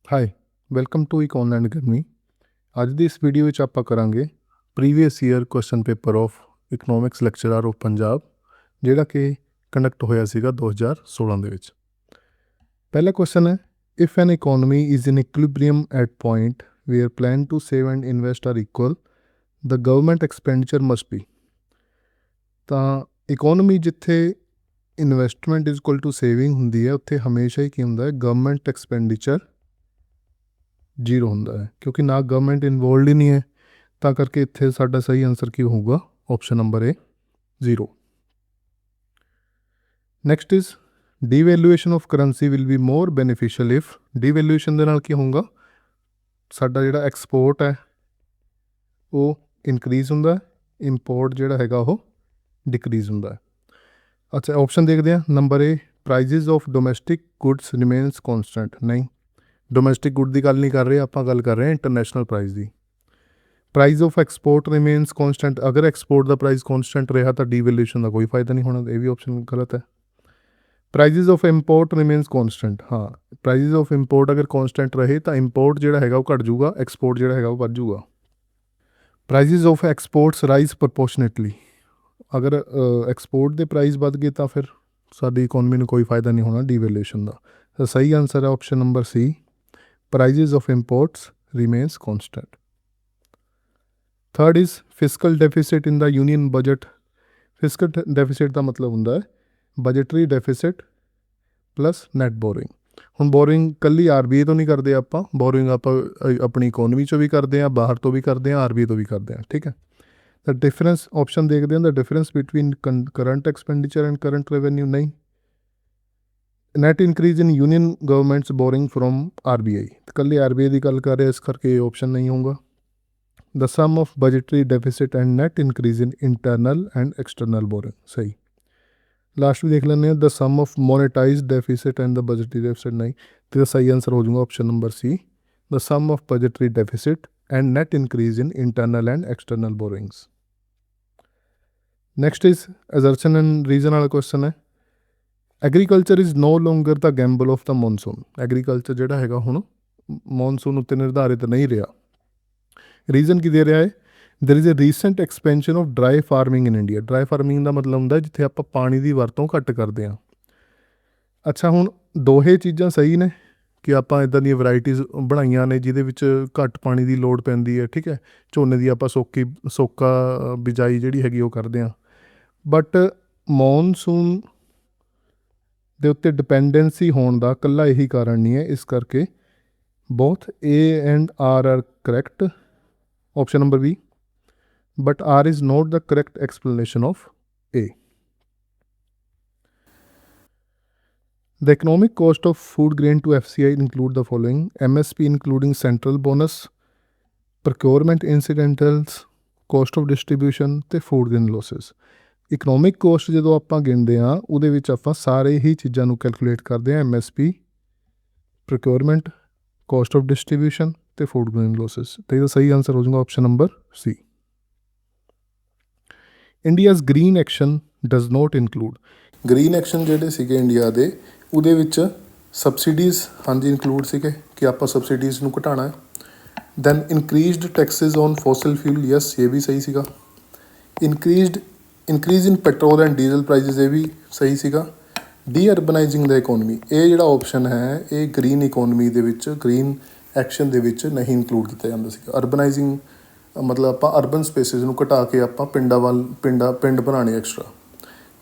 Hi welcome to Econland academy. ਅੱਜ ਦੀ ਇਸ ਵੀਡੀਓ ਵਿੱਚ ਆਪਾਂ ਕਰਾਂਗੇ previous year question paper of economics lecturer of Punjab, ਜਿਹੜਾ ਕਿ ਕੰਡਕਟ ਹੋਇਆ ਸੀਗਾ 2016 ਦੇ ਵਿੱਚ। ਪਹਿਲਾ ਕੁਐਸਚਨ ਹੈ, if an economy is in equilibrium at point where plan to save and invest are equal the government expenditure must be. ਤਾਂ economy ਜਿੱਥੇ investment is equal to saving ਹੁੰਦੀ ਹੈ, ਉੱਥੇ ਹਮੇਸ਼ਾ ਹੀ ਕੀ ਹੁੰਦਾ ਹੈ, ਗਵਰਨਮੈਂਟ ਐਕਸਪੈਂਡੀਚਰ ਜ਼ੀਰੋ ਹੁੰਦਾ ਹੈ, ਕਿਉਂਕਿ ਨਾ ਗਵਰਨਮੈਂਟ ਇਨਵੋਲਵਡ ਹੀ ਨਹੀਂ ਹੈ। ਤਾਂ ਕਰਕੇ ਇੱਥੇ ਸਾਡਾ ਸਹੀ ਆਨਸਰ ਕੀ ਹੋਊਗਾ? Option number A, zero. Next is devaluation of currency will be more beneficial if. Devaluation ਦੇ ਨਾਲ ਕੀ ਹੋਊਗਾ? ਸਾਡਾ ਜਿਹੜਾ ਐਕਸਪੋਰਟ ਹੈ ਉਹ ਇਨਕਰੀਜ਼ ਹੁੰਦਾ, ਇੰਪੋਰਟ ਜਿਹੜਾ ਹੈਗਾ ਉਹ ਡਿਕਰੀਜ਼ ਹੁੰਦਾ ਹੈ। ਅੱਛਾ, ਆਪਸ਼ਨ ਦੇਖਦੇ ਹਾਂ। Number A, prices of domestic goods remains constant. ਨਹੀਂ, ਡੋਮੈਸਟਿਕ ਗੁੱਡ ਦੀ ਗੱਲ ਨਹੀਂ ਕਰ ਰਹੇ ਆਪਾਂ, ਗੱਲ ਕਰ ਰਹੇ ਹਾਂ international price the. Price of export remains ਕੌਨਸਟੈਂਟ, ਅਗਰ ਐਕਸਪੋਰਟ ਦਾ ਪ੍ਰਾਈਜ਼ ਕੌਨਸਟੈਂਟ ਰਿਹਾ ਤਾਂ ਡੀਵੈਲੂਏਸ਼ਨ ਦਾ ਕੋਈ ਫਾਇਦਾ ਨਹੀਂ ਹੋਣਾ, ਇਹ ਵੀ ਆਪਸ਼ਨ ਗਲਤ ਹੈ। ਪ੍ਰਾਈਜ਼ਿਜ਼ ਆਫ ਇੰਪੋਰਟ ਰਿਮੇਨਸ ਕੌਨਸਟੈਂਟ, ਹਾਂ, ਪ੍ਰਾਈਜ਼ਿਜ਼ ਆਫ ਇੰਪੋਰਟ ਅਗਰ ਕੌਨਸਟੈਂਟ ਰਹੇ ਤਾਂ ਇੰਪੋਰਟ ਜਿਹੜਾ ਹੈਗਾ ਉਹ ਘੱਟ ਜੂਗਾ, ਐਕਸਪੋਰਟ ਜਿਹੜਾ ਹੈਗਾ ਉਹ ਵੱਧ ਜੂਗਾ। ਪ੍ਰਾਈਜ਼ਿਜ਼ ਆਫ ਐਕਸਪੋਰਟਸ ਰਾਈਜ਼ ਪ੍ਰਪੋਰਸ਼ਨੇਟਲੀ, ਅਗਰ ਐਕਸਪੋਰਟ ਦੇ ਪ੍ਰਾਈਜ਼ ਵੱਧ ਗਏ ਤਾਂ ਫਿਰ ਸਾਡੀ ਇਕੋਨਮੀ ਨੂੰ ਕੋਈ ਫਾਇਦਾ ਨਹੀਂ ਹੋਣਾ ਡੀਵੈਲੂਏਸ਼ਨ ਦਾ। ਤਾਂ ਸਹੀ ਆਨਸਰ ਹੈ option number C, prices of imports remains constant. Third is fiscal deficit in the union budget. Fiscal deficit ਦਾ ਮਤਲਬ ਹੁੰਦਾ ਹੈ budgetary deficit plus net borrowing. ਹੁਣ ਬੋਰਿੰਗ ਕੱਲੀ ਆਰਬੀਆਈ ਤੋਂ ਨਹੀਂ ਕਰਦੇ ਆਪਾਂ, ਬੋਰਿੰਗ ਆਪਾਂ ਆਪਣੀ ਇਕੋਨਮੀ 'ਚੋਂ ਵੀ ਕਰਦੇ ਹਾਂ, ਬਾਹਰ ਤੋਂ ਵੀ ਕਰਦੇ ਹਾਂ, ਆਰਬੀਆਈ ਤੋਂ ਵੀ ਕਰਦੇ ਹਾਂ, ਠੀਕ ਹੈ। ਤਾਂ ਡਿਫਰੈਂਸ ਆਪਸ਼ਨ ਦੇਖਦੇ ਹਾਂ, the difference between current expenditure and current revenue. ਨਹੀਂ, net increase in union governments borrowing from RBI, ਕੱਲੀ ਆਰਬੀਆਈ ਦੀ ਗੱਲ ਕਰ ਰਹੇ, ਇਸ ਕਰਕੇ ਆਪਸ਼ਨ ਨਹੀਂ ਹੋਊਗਾ। The sum of budgetary deficit and net increase in internal and external borrowing, सही। लास्ट भी देख लेंगे, the sum of monetize deficit and the budgetary deficit. नहीं, तो सही आंसर हो जाऊंगा option number C, the sum of budgetary deficit and net increase in internal and external borrowings. Next is assertion and reason वाला question है, agriculture is no longer the gamble of the monsoon. Agriculture ਜਿਹੜਾ ਹੈਗਾ ਹੁਣ monsoon ਉੱਤੇ ਨਿਰਧਾਰਿਤ ਨਹੀਂ ਰਿਹਾ। Reason ਕੀ ਦੇ ਰਿਹਾ ਹੈ? There is a recent expansion of dry farming in India. Dry farming ਦਾ ਮਤਲਬ ਹੁੰਦਾ ਜਿੱਥੇ ਆਪਾਂ ਪਾਣੀ ਦੀ ਵਰਤੋਂ ਘੱਟ ਕਰਦੇ ਹਾਂ। ਅੱਛਾ, ਹੁਣ ਦੋਹੇ ਚੀਜ਼ਾਂ ਸਹੀ ਨੇ ਕਿ ਆਪਾਂ ਇੱਦਾਂ ਦੀਆਂ ਵੈਰਾਈਟੀਜ਼ ਬਣਾਈਆਂ ਨੇ ਜਿਹਦੇ ਵਿੱਚ ਘੱਟ ਪਾਣੀ ਦੀ ਲੋੜ ਪੈਂਦੀ ਹੈ, ਠੀਕ ਹੈ। ਝੋਨੇ ਦੀ ਆਪਾਂ ਸੋਕਾ ਬਿਜਾਈ ਜਿਹੜੀ ਹੈਗੀ ਉਹ ਕਰਦੇ ਹਾਂ, ਬਟ ਮੌਨਸੂਨ ਦੇ ਉੱਤੇ ਡਿਪੈਂਡੈਂਸੀ ਹੋਣ ਦਾ ਇਕੱਲਾ ਇਹੀ ਕਾਰਨ ਨਹੀਂ ਹੈ। ਇਸ ਕਰਕੇ both A and R are correct, option number B, but R is not the correct explanation of A. The economic cost of food grain to FCI include the following: MSP including central bonus, procurement incidentals, cost of distribution ਤੇ food grain losses। Economic cost ਜਦੋਂ ਆਪਾਂ ਗਿਣਦੇ ਹਾਂ ਉਹਦੇ ਵਿੱਚ ਆਪਾਂ ਸਾਰੇ ਹੀ ਚੀਜ਼ਾਂ ਨੂੰ ਕੈਲਕੂਲੇਟ ਕਰਦੇ ਹਾਂ, MSP, procurement, cost of distribution ਤੇ ਫੂਡ ਗ੍ਰੇਨ ਲੋਸਿਸ। ਤੇ ਇਹਦਾ ਸਹੀ ਆਨਸਰ ਹੋ ਜਾਊਗਾ option number C. India's green action does note include. Green action ਜਿਹੜੇ ਸੀਗੇ ਇੰਡੀਆ ਦੇ, ਉਹਦੇ ਵਿੱਚ ਸਬਸਿਡੀਜ਼ ਹਾਂਜੀ ਇਨਕਲੂਡ ਸੀਗੇ ਕਿ ਆਪਾਂ ਸਬਸਿਡੀਜ਼ ਨੂੰ ਘਟਾਉਣਾ ਹੈ। Then increased taxes on fossil fuel, yes ਇਹ ਵੀ ਸਹੀ ਸੀਗਾ। Increase in petrol and diesel prices, ਇਹ ਵੀ ਸਹੀ ਸੀਗਾ। ਡੀ ਅਰਬਨਾਈਜ਼ਿੰਗ ਦਾ ਇਕੋਨਮੀ, ਇਹ ਜਿਹੜਾ ਆਪਸ਼ਨ ਹੈ ਇਹ ਗ੍ਰੀਨ ਇਕੋਨਮੀ ਦੇ ਵਿੱਚ, ਗ੍ਰੀਨ ਐਕਸ਼ਨ ਦੇ ਵਿੱਚ ਨਹੀਂ ਇਨਕਲੂਡ ਕੀਤਾ ਜਾਂਦਾ ਸੀਗਾ। ਅਰਬਨਾਈਜ਼ਿੰਗ ਮਤਲਬ ਆਪਾਂ ਅਰਬਨ ਸਪੇਸਿਸ ਨੂੰ ਘਟਾ ਕੇ ਆਪਾਂ ਪਿੰਡ ਬਣਾਉਣੇ ਐਕਸਟਰਾ।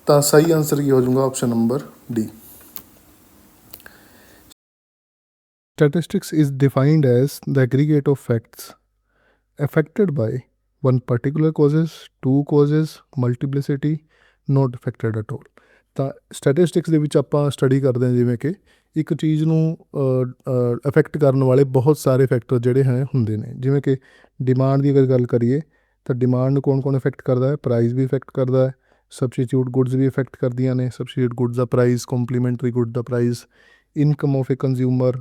ਤਾਂ ਸਹੀ ਆਨਸਰ ਕੀ ਹੋ ਜਾਊਗਾ? Option number D. Statistics is defined as the aggregate of facts affected by one particular causes, two causes, multiplicity, not affected at all। ਤਾਂ ਸਟੈਟਿਸਟਿਕਸ ਦੇ ਵਿੱਚ ਆਪਾਂ ਸਟੱਡੀ ਕਰਦੇ ਹਾਂ ਜਿਵੇਂ ਕਿ ਇੱਕ ਚੀਜ਼ ਨੂੰ ਅਫੈਕਟ ਕਰਨ ਵਾਲੇ ਬਹੁਤ ਸਾਰੇ ਫੈਕਟਰ ਜਿਹੜੇ ਹੈ ਹੁੰਦੇ ਨੇ। ਜਿਵੇਂ ਕਿ ਡਿਮਾਂਡ ਦੀ ਅਗਰ ਗੱਲ ਕਰੀਏ ਤਾਂ ਡਿਮਾਂਡ ਨੂੰ ਕੌਣ ਇਫੈਕਟ ਕਰਦਾ ਹੈ? ਪ੍ਰਾਈਸ ਵੀ ਇਫੈਕਟ ਕਰਦਾ ਹੈ, ਸਬਸਟੀਟਿਊਟ ਗੁੱਡਸ ਵੀ ਇਫੈਕਟ ਕਰਦੀਆਂ ਨੇ, substitute goods the price, complimentary good the price, income of A consumer.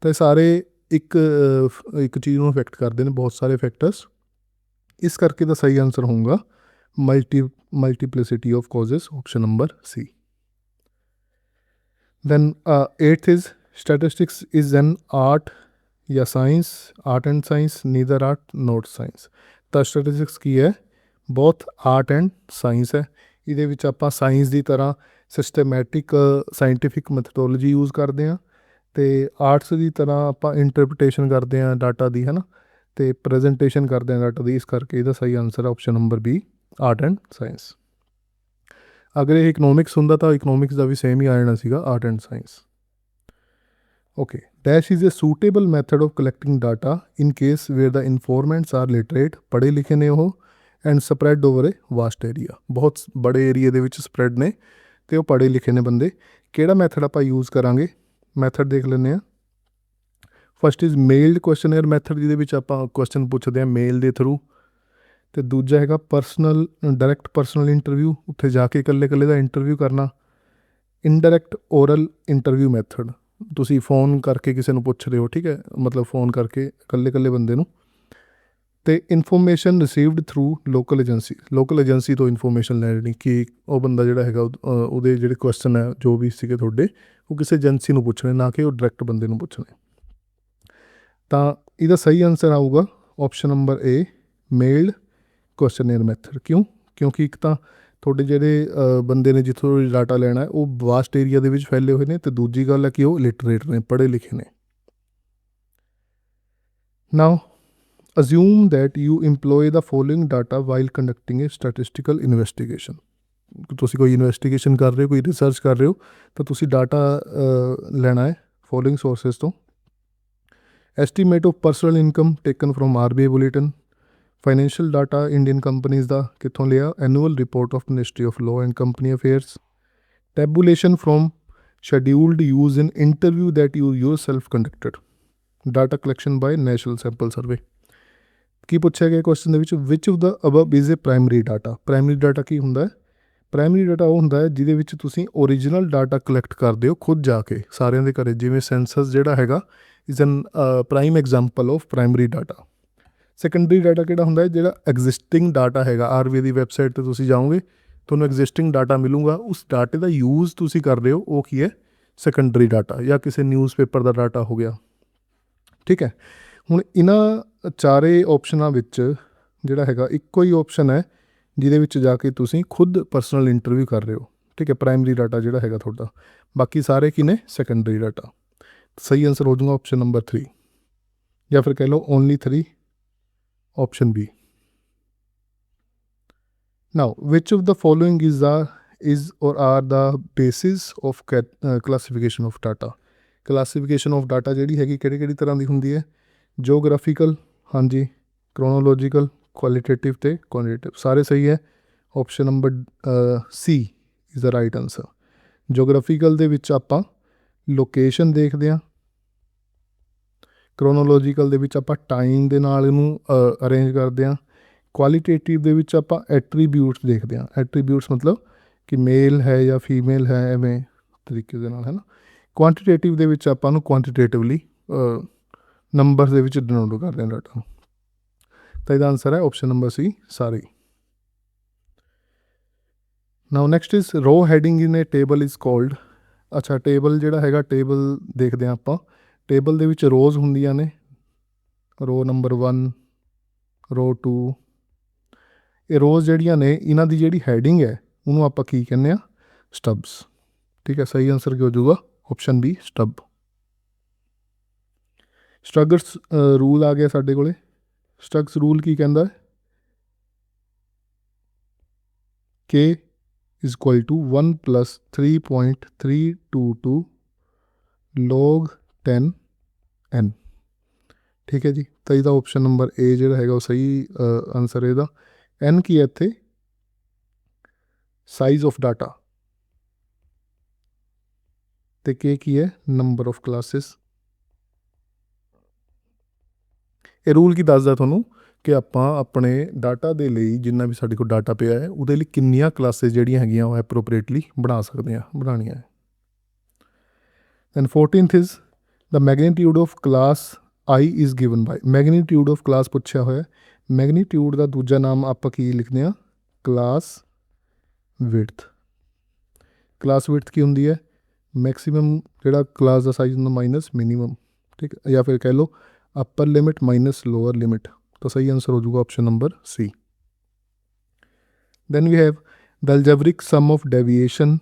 ਤਾਂ ਸਾਰੇ ਇੱਕ ਚੀਜ਼ ਨੂੰ ਇਫੈਕਟ ਕਰਦੇ ਨੇ ਬਹੁਤ ਸਾਰੇ ਫੈਕਟਰਸ। ਇਸ ਕਰਕੇ ਦਾ ਸਹੀ ਆਨਸਰ ਹੋਊਗਾ multiplicity of causes, option number C। Then 8th is statistics is an art ਜਾਂ science, art and science, neither art note science. ਤਾਂ ਸਟੈਟਿਸਟਿਕਸ ਕੀ ਹੈ, ਬਹੁਤ ਆਰਟ ਐਂਡ ਸਾਇੰਸ ਹੈ। ਇਹਦੇ ਵਿੱਚ ਆਪਾਂ ਸਾਇੰਸ ਦੀ ਤਰ੍ਹਾਂ ਸਿਸਟਮੈਟਿਕ ਸਾਇੰਟੀਫਿਕ ਮੈਥਡੋਲੋਜੀ ਯੂਜ਼ ਕਰਦੇ ਹਾਂ, ਅਤੇ ਆਰਟਸ ਦੀ ਤਰ੍ਹਾਂ ਆਪਾਂ ਇੰਟਰਪ੍ਰੀਟੇਸ਼ਨ ਕਰਦੇ ਹਾਂ ਡਾਟਾ ਦੀ, ਹੈ ਨਾ, ਅਤੇ ਪ੍ਰੈਜੈਂਟੇਸ਼ਨ ਕਰਦੇ ਹਾਂ ਡਾਟਾ ਦੀ। ਇਸ ਕਰਕੇ ਇਹਦਾ ਸਹੀ ਆਨਸਰ ਹੈ option number B, art and science. ਅਗਰ ਇਹ ਇਕਨੋਮਿਕਸ ਹੁੰਦਾ ਤਾਂ ਇਕਨੋਮਿਕਸ ਦਾ ਵੀ ਸੇਮ ਹੀ ਆ ਜਾਣਾ ਸੀਗਾ, art and science. Okay, dash is a suitable method of collecting data in case where the informants are literate, ਪੜ੍ਹੇ ਲਿਖੇ ਨੇ ਉਹ, and spread over a vast area, ਬਹੁਤ ਬੜੇ ਏਰੀਏ ਦੇ ਵਿੱਚ ਸਪਰੈਡ ਨੇ ਅਤੇ ਉਹ ਪੜ੍ਹੇ ਲਿਖੇ ਨੇ ਬੰਦੇ। ਕਿਹੜਾ ਮੈਥਡ ਆਪਾਂ ਯੂਜ਼ ਕਰਾਂਗੇ, ਮੈਥਡ ਦੇਖ ਲੈਂਦੇ ਹਾਂ। ਫਸਟ ਇਜ਼ ਮੇਲਡ ਕੁਐਸਚਨੇਅਰ ਮੈਥਡ, ਜਿਹਦੇ ਵਿੱਚ ਆਪਾਂ ਕੁਐਸਚਨ ਪੁੱਛਦੇ ਹਾਂ ਮੇਲ ਦੇ ਥਰੂ। ਅਤੇ ਦੂਜਾ ਹੈਗਾ ਪਰਸਨਲ, ਡਾਇਰੈਕਟ ਪਰਸਨਲ ਇੰਟਰਵਿਊ, ਉੱਥੇ ਜਾ ਕੇ ਇਕੱਲੇ ਇਕੱਲੇ ਦਾ ਇੰਟਰਵਿਊ ਕਰਨਾ। ਇਨਡਾਇਰੈਕਟ ਓਰਲ ਇੰਟਰਵਿਊ ਮੈਥਡ, ਤੁਸੀਂ ਫ਼ੋਨ ਕਰਕੇ ਕਿਸੇ ਨੂੰ ਪੁੱਛ ਰਹੇ ਹੋ, ਠੀਕ ਹੈ, ਮਤਲਬ ਫ਼ੋਨ ਕਰਕੇ ਇਕੱਲੇ ਇਕੱਲੇ ਬੰਦੇ ਨੂੰ। ਅਤੇ information received through local agency, local agency ਤੋਂ ਇਨਫੋਰਮੇਸ਼ਨ ਲੈਣੀ ਕਿ ਉਹ ਬੰਦਾ ਜਿਹੜਾ ਹੈਗਾ ਉਹਦੇ ਜਿਹੜੇ ਕੁਐਸਚਨ ਹੈ ਜੋ ਵੀ ਸੀਗੇ ਤੁਹਾਡੇ, ਉਹ ਕਿਸੇ ਏਜੰਸੀ ਨੂੰ ਪੁੱਛਣੇ, ਨਾ ਕਿ ਉਹ ਡਾਇਰੈਕਟ ਬੰਦੇ ਨੂੰ ਪੁੱਛਣੇ। ਤਾਂ ਇਹਦਾ ਸਹੀ ਆਨਸਰ ਆਊਗਾ ਆਪਸ਼ਨ ਨੰਬਰ ਏ, ਮੇਲਡ ਕੁਐਸਚਨੇਅਰ ਮੈਥਡ। ਕਿਉਂਕਿ ਇੱਕ ਤਾਂ ਤੁਹਾਡੇ ਜਿਹੜੇ ਬੰਦੇ ਨੇ ਜਿੱਥੋਂ ਡਾਟਾ ਲੈਣਾ ਉਹ ਵਾਸਟ ਏਰੀਆ ਦੇ ਵਿੱਚ ਫੈਲੇ ਹੋਏ ਨੇ, ਅਤੇ ਦੂਜੀ ਗੱਲ ਹੈ ਕਿ ਉਹ ਲਿਟਰੇਟ ਨੇ, ਪੜ੍ਹੇ ਲਿਖੇ ਨੇ। ਨਾਓ assume that you employ the following data while conducting a statistical investigation। ਤੁਸੀਂ ਕੋਈ ਇਨਵੈਸਟੀਗੇਸ਼ਨ ਕਰ ਰਹੇ ਹੋ, ਕੋਈ ਰਿਸਰਚ ਕਰ ਰਹੇ ਹੋ, ਤਾਂ ਤੁਸੀਂ ਡਾਟਾ ਲੈਣਾ ਹੈ ਫੋਲੋਇੰਗ ਸੋਰਸਿਸ ਤੋਂ। Estimate of personal income taken from RBI bulletin, financial data Indian companies ਦਾ ਕਿੱਥੋਂ ਲਿਆ, annual report of ministry of law and company affairs, tabulation from scheduled use in interview that you yourself conducted, data collection by national sample survey. ਕੀ ਪੁੱਛਿਆ ਗਿਆ question ਦੇ ਵਿੱਚ, which of the above is a primary data. Primary data ਕੀ ਹੁੰਦਾ ਹੈ, primary data ਉਹ ਹੁੰਦਾ ਹੈ ਜਿਹਦੇ ਵਿੱਚ ਤੁਸੀਂ ਓਰੀਜਨਲ ਡਾਟਾ ਕਲੈਕਟ ਕਰਦੇ ਹੋ ਖੁਦ ਜਾ ਕੇ ਸਾਰਿਆਂ ਦੇ ਘਰੇ, ਜਿਵੇਂ ਸੈਂਸਸ ਜਿਹੜਾ ਹੈਗਾ is an prime example of primary data. Secondary data ਕਿਹੜਾ ਹੁੰਦਾ ਹੈ, ਜਿਹੜਾ ਐਗਜ਼ਿਸਟਿੰਗ ਡਾਟਾ ਹੈਗਾ, RBI ਦੀ ਵੈਬਸਾਈਟ 'ਤੇ ਤੁਸੀਂ ਜਾਓਗੇ ਤੁਹਾਨੂੰ ਐਗਜ਼ਿਸਟਿੰਗ ਡਾਟਾ ਮਿਲੂਗਾ, ਉਸ ਡਾਟੇ ਦਾ ਯੂਜ਼ ਤੁਸੀਂ ਕਰ ਰਹੇ ਹੋ, ਉਹ ਕੀ ਹੈ, ਸੈਕੰਡਰੀ ਡਾਟਾ। ਜਾਂ ਕਿਸੇ ਨਿਊਜ਼ਪੇਪਰ ਦਾ ਡਾਟਾ ਹੋ ਗਿਆ, ਠੀਕ ਹੈ। ਹੁਣ ਇਹਨਾਂ ਚਾਰੇ ਆਪਸ਼ਨਾਂ ਵਿੱਚ ਜਿਹੜਾ ਹੈਗਾ ਇੱਕੋ ਹੀ ਆਪਸ਼ਨ ਹੈ ਜਿਹਦੇ ਵਿੱਚ ਜਾ ਕੇ ਤੁਸੀਂ ਖੁਦ ਪਰਸਨਲ ਇੰਟਰਵਿਊ ਕਰ ਰਹੇ ਹੋ, ਠੀਕ ਹੈ, ਪ੍ਰਾਇਮਰੀ ਡਾਟਾ ਜਿਹੜਾ ਹੈਗਾ ਤੁਹਾਡਾ। ਬਾਕੀ ਸਾਰੇ ਕੀ ਨੇ, ਸੈਕੰਡਰੀ ਡਾਟਾ। ਸਹੀ ਆਨਸਰ ਹੋ ਜਾਊਗਾ ਆਪਸ਼ਨ ਨੰਬਰ 3, ਜਾਂ ਫਿਰ ਕਹਿ ਲਓ only 3, option B. Now which of the following is or are the basis of classification of data. Classification of data ਜਿਹੜੀ ਹੈਗੀ ਕਿਹੜੀ ਕਿਹੜੀ ਤਰ੍ਹਾਂ ਦੀ ਹੁੰਦੀ ਹੈ, ਜੋਗ੍ਰਾਫੀਕਲ, ਹਾਂਜੀ, ਕ੍ਰੋਨੋਲੋਜੀਕਲ, ਕੁਆਲੀਟੇਟਿਵ ਅਤੇ ਕੁਆਂਟੀਟਿਵ। ਸਾਰੇ ਸਹੀ ਹੈ, option number C is the right answer. Geographical ਦੇ ਵਿੱਚ ਆਪਾਂ ਲੋਕੇਸ਼ਨ ਦੇਖਦੇ ਹਾਂ, ਕ੍ਰੋਨੋਲੋਜੀਕਲ ਦੇ ਵਿੱਚ ਆਪਾਂ ਟਾਈਮ ਦੇ ਨਾਲ ਇਹਨੂੰ ਅਰੇਂਜ ਕਰਦੇ ਹਾਂ, ਕੁਆਲੀਟੇਟਿਵ ਦੇ ਵਿੱਚ ਆਪਾਂ ਐਟਰੀਬਿਊਟਸ ਦੇਖਦੇ ਹਾਂ। ਐਟਰੀਬਿਊਟਸ ਮਤਲਬ ਕਿ ਮੇਲ ਹੈ ਜਾਂ ਫੀਮੇਲ ਹੈ, ਐਵੇਂ ਤਰੀਕੇ ਦੇ ਨਾਲ, ਹੈ ਨਾ। ਕੁਆਂਟੀਟੇਟਿਵ ਦੇ ਵਿੱਚ ਆਪਾਂ ਨੂੰ ਕੁਆਂਟੀਟੇਟਿਵਲੀ ਨੰਬਰ ਦੇ ਵਿੱਚ ਡਿਨੋਟ ਕਰਦੇ ਹਾਂ ਡਾਟਾ ਨੂੰ। ਤਾਂ ਇਹਦਾ ਆਨਸਰ ਹੈ ਆਪਸ਼ਨ ਨੰਬਰ ਸੀ, ਸਾਰੇ। ਨਾਓ ਨੈਕਸਟ ਇਜ਼ ਰੋ heading in A table is cold. ਅੱਛਾ, ਟੇਬਲ ਜਿਹੜਾ ਹੈਗਾ, ਟੇਬਲ ਦੇਖਦੇ ਹਾਂ ਆਪਾਂ। ਟੇਬਲ ਦੇ ਵਿੱਚ ਰੋਜ਼ ਹੁੰਦੀਆਂ ਨੇ, ਰੋ ਨੰਬਰ 1, ਰੋ 2। ਇਹ ਰੋਜ਼ ਜਿਹੜੀਆਂ ਨੇ ਇਹਨਾਂ ਦੀ ਜਿਹੜੀ ਹੈਡਿੰਗ ਹੈ ਉਹਨੂੰ ਆਪਾਂ ਕੀ ਕਹਿੰਦੇ ਹਾਂ, ਸਟੱਬਸ, ਠੀਕ ਹੈ। ਸਹੀ ਆਨਸਰ ਕੀ ਹੋ ਜਾਊਗਾ, ਆਪਸ਼ਨ ਬੀ, ਸਟੱਬ। ਸਟਰਗਸ ਰੂਲ ਆ ਗਿਆ ਸਾਡੇ ਕੋਲੇ। ਸਟਰਗਸ ਰੂਲ ਕੀ ਕਹਿੰਦਾ, K is equal to 1 plus 3.322 log 10 n, ਠੀਕ ਹੈ ਜੀ। ਤਾਂ ਇਹਦਾ ਆਪਸ਼ਨ ਨੰਬਰ ਏ ਜਿਹੜਾ ਹੈਗਾ ਉਹ ਸਹੀ ਆਨਸਰ ਇਹਦਾ। n ਕੀ ਹੈ ਇੱਥੇ, ਸਾਈਜ਼ ਆਫ ਡਾਟਾ, ਅਤੇ K ਕੀ ਹੈ, ਨੰਬਰ ਆਫ ਕਲਾਸਿਸ। ਇਹ ਰੂਲ ਕੀ ਦੱਸਦਾ ਤੁਹਾਨੂੰ ਕਿ ਆਪਾਂ ਆਪਣੇ ਡਾਟਾ ਦੇ ਲਈ, ਜਿੰਨਾ ਵੀ ਸਾਡੇ ਕੋਲ ਡਾਟਾ ਪਿਆ ਹੈ, ਉਹਦੇ ਲਈ ਕਿੰਨੀਆਂ ਕਲਾਸਿਸ ਜਿਹੜੀਆਂ ਹੈਗੀਆਂ ਉਹ ਐਪਰੋਪ੍ਰੀਏਟਲੀ ਬਣਾ ਸਕਦੇ ਹਾਂ, ਬਣਾਉਣੀਆਂ ਹੈ। Then 14th is the magnitude of class I is given by. Magnitude of class ਪੁੱਛਿਆ ਹੋਇਆ। ਮੈਗਨੀਟਿਊਡ ਦਾ ਦੂਜਾ ਨਾਮ ਆਪਾਂ ਕੀ ਲਿਖਦੇ ਹਾਂ, ਕਲਾਸ ਵਿਡਥ। ਕਲਾਸ ਵਿਡਥ ਕੀ ਹੁੰਦੀ ਹੈ, ਮੈਕਸੀਮਮ ਜਿਹੜਾ ਕਲਾਸ ਦਾ ਸਾਈਜ਼ ਹੁੰਦਾ ਮਾਈਨਸ ਮਿਨੀਮਮ, ਠੀਕ ਹੈ। ਜਾਂ ਫਿਰ ਕਹਿ ਲਓ upper limit minus lower limit, तो सही आंसर हो जाएगा option number C. Then we have the algebraic sum of deviation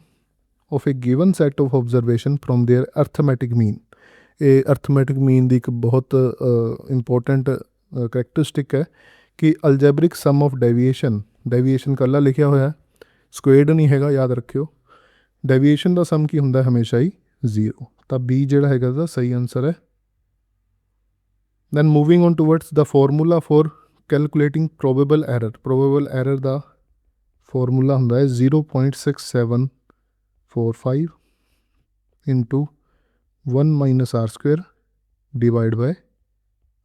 of a given set of observation from their arithmetic mean. ये अर्थमैटिक मीन की एक बहुत इंपॉर्टेंट करैक्टरिस्टिक है कि अलजेब्रिक सम ऑफ डेविएशन कला लिखा होया है, स्क्वेयर्ड नहीं हैगा, याद रखियो। डेविएशन का सम की हुंदा हमेशा ही 0, तो बी जिहड़ा हैगा दा सही आंसर है। Then moving on towards the formula for calculating probable error का फॉर्मूला हुंदा है 0.6745 into 1 minus R square divide by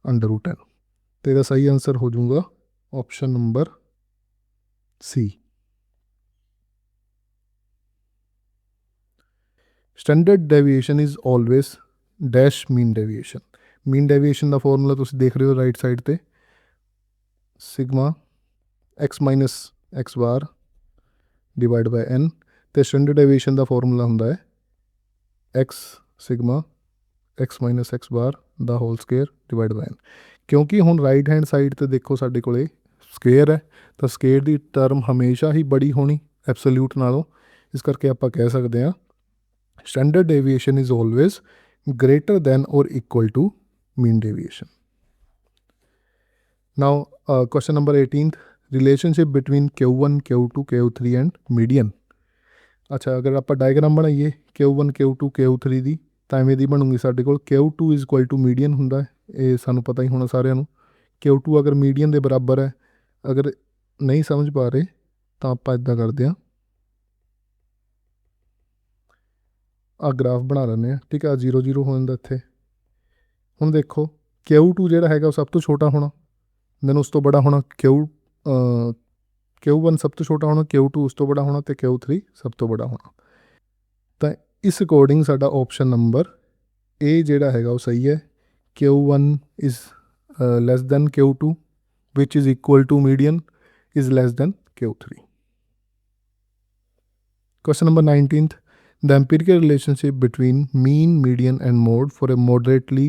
√10, तो इसका सही आंसर हो जाऊगा option number C. Standard deviation is always dash mean deviation. Mean deviation का फॉर्मूला तुम देख रहे हो राइट साइड पे, sigma x minus x bar divide by N, तो स्टैंडर्ड डेविएशन का फॉर्मूला होंदा है x sigma x minus x bar the whole square divide by n. क्योंकि हुण राइट हैंड साइड तो देखो साडे कोले स्केयर है, तो स्केयर की टर्म हमेशा ही बड़ी होनी एब्सोल्यूट नालों, इस करके आप कह सकते हैं standard deviation is always greater than or equal to mean deviation. Now question number 18, relationship between Q1 Q2 Q3 and median। अच्छा, अगर आप डायग्राम बनाइए Q1 Q2 Q3 की, तो एवें दी बनूगी साडे कोल Q2 is equal to median हुंदा है, ये सानू पता ही होना सारिਆਂ ਨੂੰ। Q2 अगर मीडियन के बराबर है, अगर नहीं समझ पा रहे तो आप इदा करते हैं, आ ग्राफ बना लें, ठीक है, 0 0 हो जाता इत्थे। हुण देखो Q2 जिहड़ा हैगा सब तो छोटा होना, देन उस तो बड़ा होना Q1 सब तो छोटा होना, Q2 उस तो बड़ा होना, तो Q3 सब तो बड़ा होना। तो इस अकॉर्डिंग साडा ऑप्शन नंबर ए जिहड़ा हैगा वो सही है। Q1 is less than Q2 which is equal to median is less than Q3। Question number 19, the empirical relationship between mean median and mode for a moderately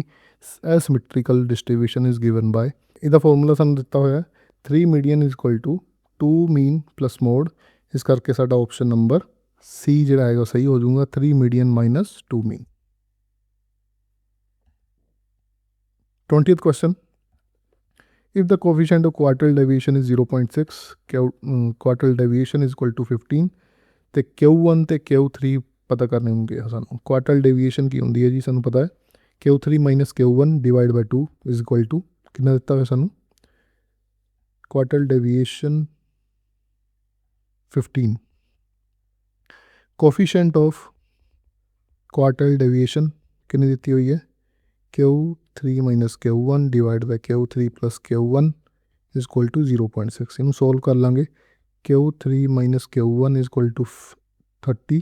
asymmetrical distribution is given by. इसका formula सानू दिता होया 3 median is equal to 2 mean plus mode, इस करके साडा option number सी जिहड़ा हैगा सही हो जाऊगा, 3 median minus 2 mean. 20th question, if the coefficient of quartile deviation is 0.6, quartile deviation is equal to 15, तो Q1 तो Q3 पता करने होंगे सानू। क्वार्टल डेविएशन की होंदी है जी, सानू पता है Q3 minus Q1 divide by 2 is equal to कितना दिता हुआ सानू, quartile deviation 15। Coefficient of quartile deviation कितनी दी हुई है, Q3 minus Q1 divide by Q3 plus Q1 is equal to 0.6। इनू सोल्व कर लाँगे, Q3 minus Q1 is equal to 30,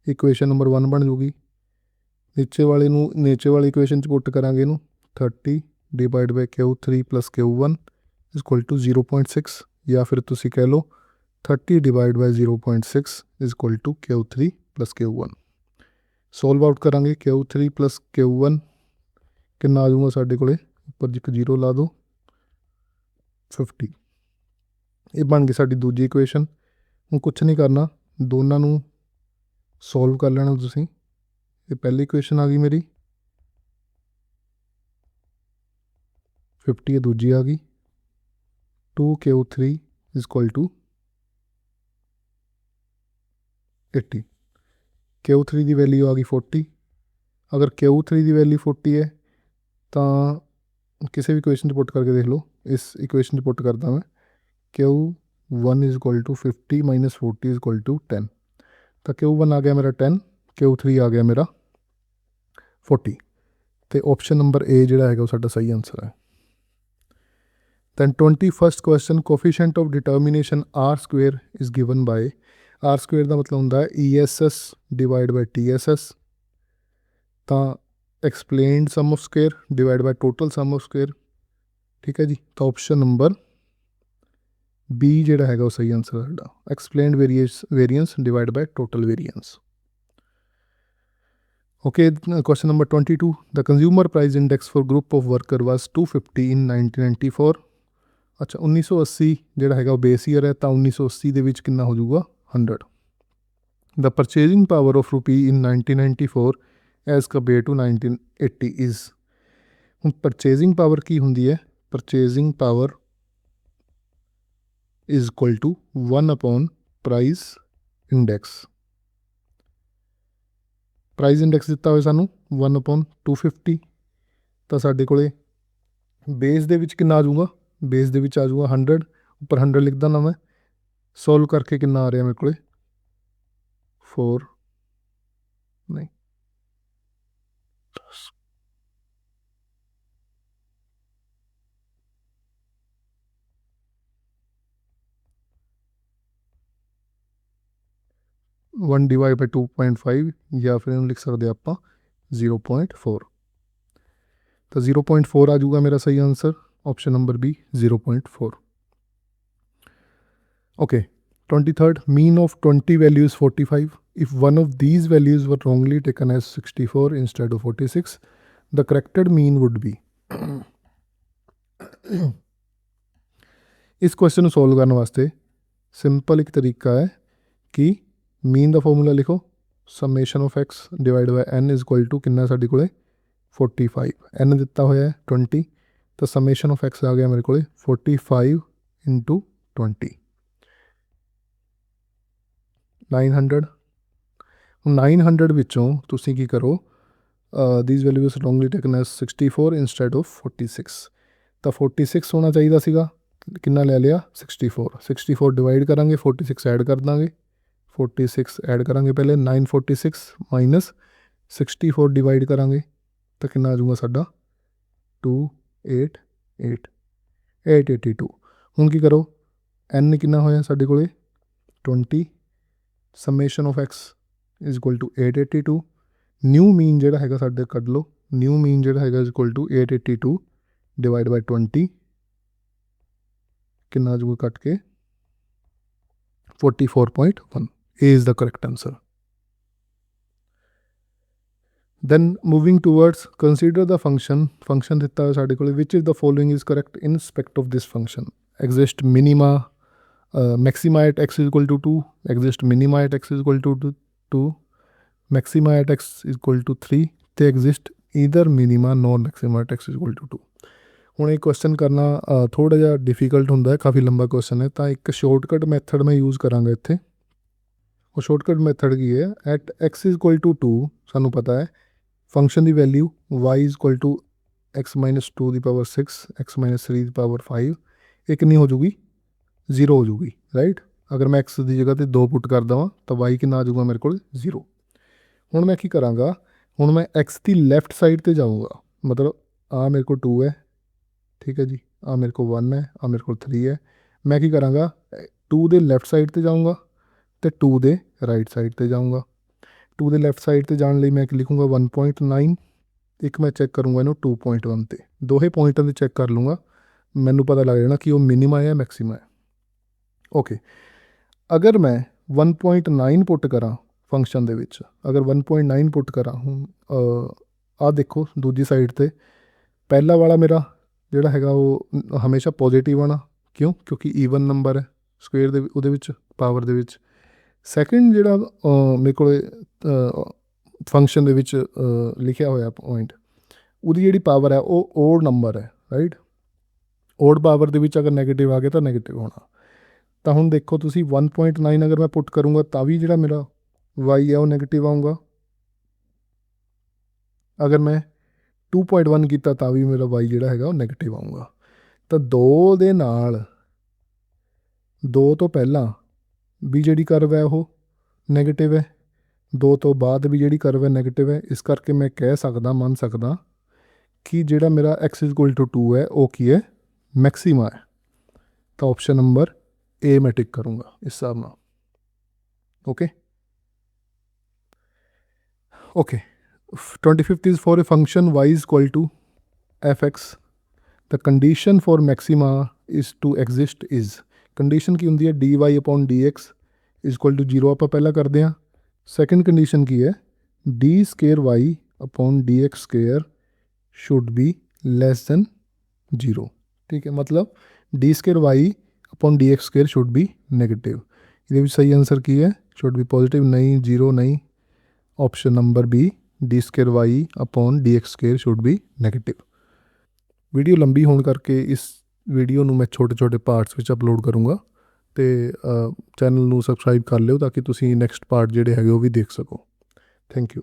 equation number 1 बन जूगी। नीचे वाली इक्वेशन पुट करांगे इनू 30 divide by Q3 plus Q1 is equal to 0.6, या फिर तुसी कह लो 30 divide by 0.6 is equal to Q3 plus Q1। Solve out करांगे Q3 प्लस Q1 कितना आ जाऊगा साढ़े कोले, उपर एक 0 ला दो 50, ये बन गई साड़ी दूजी इक्वेशन। हूँ कुछ नहीं करना, दोनों सोल्व कर लेना तुसी। ये पहली इक्वेशन आ गई मेरी 50, ये दूजी आ गई 2Q3 is equal to 80। Q3 की वैल्यू आ गई 40। अगर Q3 की वैल्यू 40 है तो किसी भी इक्वेशन पुट करके देख लो, इस इक्वेशन पुट करता मैं Q1 is equal to 50 minus 40 is equal to 10, तो Q1 आ गया मेरा 10, Q3 आ गया मेरा 40, तो ऑप्शन नंबर ए जिहड़ा हैगा साडा सही आंसर है। Then 21st question, coefficient of determination R square is given by, R square का मतलब होंदा है ESS डिवाइड बाय TSS, तो explained sum of square divide by total sum of square, ठीक है जी। तो ऑप्शन नंबर बी जिहड़ा हैगा वो सही आंसर है साडा, explained variance divide by total variance. Okay, question number 22. The consumer price index for group of worker was 250 in 1994. ਅੱਛਾ 1980 ਜਿਹੜਾ ਹੈਗਾ ਉਹ ਬੇਸ ਈਅਰ ਹੈ, ਤਾਂ 1980 ਦੇ ਵਿੱਚ ਕਿੰਨਾ ਹੋ ਜਾਊਗਾ 100. The purchasing power of rupee in 1994 as compared to 1980 is. ਹੁਣ purchasing power ਕੀ ਹੁੰਦੀ ਹੈ? Purchasing power is equal to 1 upon price index. Price index ਦਿੱਤਾ ਹੋਇਆ ਸਾਨੂੰ 1 upon 250, ਤਾਂ ਸਾਡੇ ਕੋਲੇ ਬੇਸ ਦੇ ਵਿੱਚ ਕਿੰਨਾ ਆ ਜਾਊਗਾ? ਬੇਸ ਦੇ ਵਿੱਚ ਆ ਜਾਊਗਾ 100, ਉੱਪਰ 100 ਲਿਖਦਾ ਨਾ ਮੈਂ। ਸੋਲਵ ਕਰਕੇ ਕਿੰਨਾ ਆ ਰਿਹਾ ਮੇਰੇ ਕੋਲੇ 4 ਨਹੀਂ 1 ਡਿਵਾਈਡ ਬਾਈ 2.5 ਜਾਂ ਫਿਰ ਇਹਨੂੰ ਲਿਖ ਸਕਦੇ ਆਪਾਂ 0.4, ਤਾਂ 0.4 ਆ ਜਾਊਗਾ ਮੇਰਾ ਸਹੀ answer, option number B 0.4. Okay, 23rd, mean of 20 value is 45. If one of these values were wrongly taken as 64 instead of 46, the corrected mean would be. ਇਸ ਕੁਐਸਚਨ ਨੂੰ ਸੋਲਵ ਕਰਨ ਵਾਸਤੇ ਸਿੰਪਲ ਇੱਕ ਤਰੀਕਾ ਹੈ ਕਿ ਮੀਨ ਦਾ ਫਾਰਮੂਲਾ ਲਿਖੋ, summation of x divide by n is equal to ਕਿੰਨਾ ਸਾਡੇ ਕੋਲੇ 45, ਐਨ ਦਿੱਤਾ ਹੋਇਆ ਹੈ 20, ਤਾਂ ਸਮੇਸ਼ਨ ਆਫ ਐਕਸ ਆ ਗਿਆ ਮੇਰੇ ਕੋਲੇ 45 into 20, 900. 900 ਵਿੱਚੋਂ ਤੁਸੀਂ ਕੀ ਕਰੋ, these values wrongly taken as 64 instead of 46, ਤਾਂ 46 ਹੋਣਾ ਚਾਹੀਦਾ ਸੀਗਾ, ਕਿੰਨਾ ਲੈ ਲਿਆ 64, 64 ਡਿਵਾਈਡ ਕਰਾਂਗੇ 46 ਐਡ ਕਰ ਦਾਂਗੇ, 46 ਐਡ ਕਰਾਂਗੇ ਪਹਿਲੇ 946 ਮਾਈਨਸ 64 ਡਿਵਾਈਡ ਕਰਾਂਗੇ ਤਾਂ ਕਿੰਨਾ ਆ ਜਾਊਗਾ ਸਾਡਾ 288, 882. ਹੁਣ ਕੀ ਕਰੋ, ਐਨ ਕਿੰਨਾ ਹੋਇਆ ਸਾਡੇ ਕੋਲੇ 20, summation of X is equal to 882, new mean ਜਿਹੜਾ ਹੈਗਾ ਸਾਡੇ ਕੱਢ ਲਓ, ਨਿਊ ਮੀਨ ਜਿਹੜਾ ਹੈਗਾ is equal to 882 divide by 20, ਕਿੰਨਾ ਆ ਜਾਊਗਾ ਕੱਟ ਕੇ 44.1. A is the correct answer. Then moving towards, consider the function ਦਿੱਤਾ ਹੋਇਆ ਸਾਡੇ ਕੋਲ, which is the following is correct in respect of this function. Exist minima, maxima at x is equal to 2, exist minima at x is equal to 2, maxima at x is equal to 3, ਤੇ exist either minima nor maxima at x is equal to 2. ਹੁਣ ਇਹ question ਕਰਨਾ ਥੋੜ੍ਹਾ ਜਿਹਾ difficult ਹੁੰਦਾ ਹੈ, ਕਾਫੀ ਲੰਬਾ question ਹੈ, ਤਾਂ ਇੱਕ ਸ਼ੋਰਟਕਟ ਮੈਥਡ ਮੈਂ ਯੂਜ਼ ਕਰਾਂਗਾ ਇੱਥੇ। ਉਹ ਸ਼ੋਰਟਕਟ ਮੈਥਡ ਕੀ ਹੈ, at x is equal to 2 ਸਾਨੂੰ ਪਤਾ ਹੈ ਫੰਕਸ਼ਨ ਦੀ value y is equal to x minus 2 ਦੀ ਪਾਵਰ 6, x ਮਾਈਨਸ 3 ਦੀ ਪਾਵਰ 5, ਇਹ ਕਿੰਨੀ ਹੋ ਜੂਗੀ 0 ਹੋ ਜੂਗੀ, ਰਾਈਟ। ਅਗਰ ਮੈਂ x ਦੀ ਜਗ੍ਹਾ 'ਤੇ 2 ਪੁੱਟ ਕਰ ਦੇਵਾਂ ਤਾਂ y ਕਿੰਨਾ ਆ ਜੂਗਾ ਮੇਰੇ ਕੋਲ 0। ਹੁਣ ਮੈਂ ਕੀ ਕਰਾਂਗਾ, ਹੁਣ ਮੈਂ x ਦੀ ਲੈਫਟ ਸਾਈਡ 'ਤੇ ਜਾਊਂਗਾ, ਮਤਲਬ ਆ ਮੇਰੇ ਕੋਲ 2 ਹੈ, ਠੀਕ ਹੈ ਜੀ, ਆ ਮੇਰੇ ਕੋਲ 1 ਹੈ, ਆ ਮੇਰੇ ਕੋਲ 3 ਹੈ, ਮੈਂ ਕੀ ਕਰਾਂਗਾ 2 ਦੇ ਲੈਫਟ ਸਾਈਡ 'ਤੇ ਜਾਊਂਗਾ ਅਤੇ 2 ਦੇ ਰਾਈਟ ਸਾਈਡ 'ਤੇ ਜਾਊਂਗਾ। 2 ਦੇ ਲੈਫਟ ਸਾਈਡ 'ਤੇ ਜਾਣ ਲਈ ਮੈਂ ਕੀ ਲਿਖੂੰਗਾ 1.9, ਇੱਕ ਮੈਂ ਚੈੱਕ ਕਰੂੰਗਾ ਇਹਨੂੰ 2.1 'ਤੇ, ਦੋਹੇ ਪੁਆਇੰਟਾਂ 'ਤੇ ਚੈੱਕ ਕਰ ਲੂੰਗਾ, ਮੈਨੂੰ ਪਤਾ ਲੱਗ ਜਾਣਾ ਕਿ ਉਹ ਮਿਨੀਮਾ ਹੈ ਮੈਕਸੀਮਾ ਹੈ। ਓਕੇ, ਅਗਰ ਮੈਂ 1.9 ਪੁੱਟ ਕਰਾਂ ਫੰਕਸ਼ਨ ਦੇ ਵਿੱਚ, ਅਗਰ 1.9 ਪੁੱਟ ਕਰਾਂ, ਹੁਣ ਆਹ ਦੇਖੋ ਦੂਜੀ ਸਾਈਡ 'ਤੇ ਪਹਿਲਾ ਵਾਲਾ ਮੇਰਾ ਜਿਹੜਾ ਹੈਗਾ ਉਹ ਹਮੇਸ਼ਾ ਪੋਜ਼ੀਟਿਵ ਆਉਣਾ, ਕਿਉਂ, ਕਿਉਂਕਿ ਈਵਨ ਨੰਬਰ ਹੈ ਸਕੁਏਅਰ ਦੇ ਉਹਦੇ ਵਿੱਚ ਪਾਵਰ ਦੇ ਵਿੱਚ। ਸੈਕਿੰਡ ਜਿਹੜਾ ਮੇਰੇ ਕੋਲ ਫੰਕਸ਼ਨ ਦੇ ਵਿੱਚ ਲਿਖਿਆ ਹੋਇਆ ਪੁਆਇੰਟ, ਉਹਦੀ ਜਿਹੜੀ ਪਾਵਰ ਹੈ ਉਹ ਓਡ ਨੰਬਰ ਹੈ, ਰਾਈਟ। ਓਡ ਪਾਵਰ ਦੇ ਵਿੱਚ ਅਗਰ ਨੈਗੇਟਿਵ ਆ ਗਿਆ ਤਾਂ ਨੈਗੇਟਿਵ ਹੋਣਾ। ਤਾਂ ਹੁਣ ਦੇਖੋ ਤੁਸੀਂ 1.9 ਅਗਰ ਮੈਂ ਪੁੱਟ ਕਰੂੰਗਾ ਤਾਂ ਵੀ ਜਿਹੜਾ ਮੇਰਾ y ਹੈ ਉਹ ਨੈਗੇਟਿਵ ਆਊਗਾ, ਅਗਰ ਮੈਂ 2.1 ਕੀਤਾ ਤਾਂ ਵੀ ਮੇਰਾ y ਜਿਹੜਾ ਹੈਗਾ ਉਹ ਨੈਗੇਟਿਵ ਆਊਗਾ। ਤਾਂ 2 ਦੇ ਨਾਲ 2 ਤੋਂ ਪਹਿਲਾਂ ਵੀ ਜਿਹੜੀ ਕਰਵ ਹੈ ਉਹ ਨੈਗੇਟਿਵ ਹੈ, 2 ਤੋਂ ਬਾਅਦ ਵੀ ਜਿਹੜੀ ਕਰਵ ਹੈ ਨੈਗੇਟਿਵ ਹੈ, ਇਸ ਕਰਕੇ ਮੈਂ ਕਹਿ ਸਕਦਾ, ਮੰਨ ਸਕਦਾ ਕਿ ਜਿਹੜਾ ਮੇਰਾ x ਇਜ਼ ਇਕੁਅਲ ਟੂ 2 ਹੈ ਉਹ ਕੀ ਹੈ, ਮੈਕਸੀਮਾ ਹੈ। ਤਾਂ ਆਪਸ਼ਨ ਨੰਬਰ ਏ ਮੈਂ ਟਿਕ ਕਰੂੰਗਾ ਇਸ ਹਿਸਾਬ ਨਾਲ। Okay okay 25th is for a function y is equal to fx, the condition for maxima is to exist is, condition ਕੀ ਹੁੰਦੀ ਹੈ dy upon dx is equal to 0 ਆਪਾਂ ਪਹਿਲਾਂ ਕਰਦੇ ਹਾਂ। ਸੈਕਿੰਡ ਕੰਡੀਸ਼ਨ ਕੀ ਹੈ, d square y upon d x square should be less than 0। ठीक है, मतलब d square y upon d x square should be negative. ये भी सही आंसर की है, शुड बी पॉजिटिव नहीं, 0 नहीं। Option number B d square y upon d x square should be negative. Video ਲੰਬੀ ਹੋਣ ਕਰਕੇ ਇਸ ਵੀਡੀਓ ਨੂੰ ਮੈਂ ਛੋਟੇ ਛੋਟੇ ਪਾਰਟਸ ਵਿੱਚ ਅਪਲੋਡ ਕਰੂੰਗਾ ਅਤੇ ਚੈਨਲ ਨੂੰ ਸਬਸਕ੍ਰਾਈਬ ਕਰ ਲਿਓ ਤਾਂ ਕਿ ਤੁਸੀਂ ਨੈਕਸਟ ਪਾਰਟ ਜਿਹੜੇ ਹੈਗੇ ਉਹ ਵੀ ਦੇਖ ਸਕੋ। Thank you.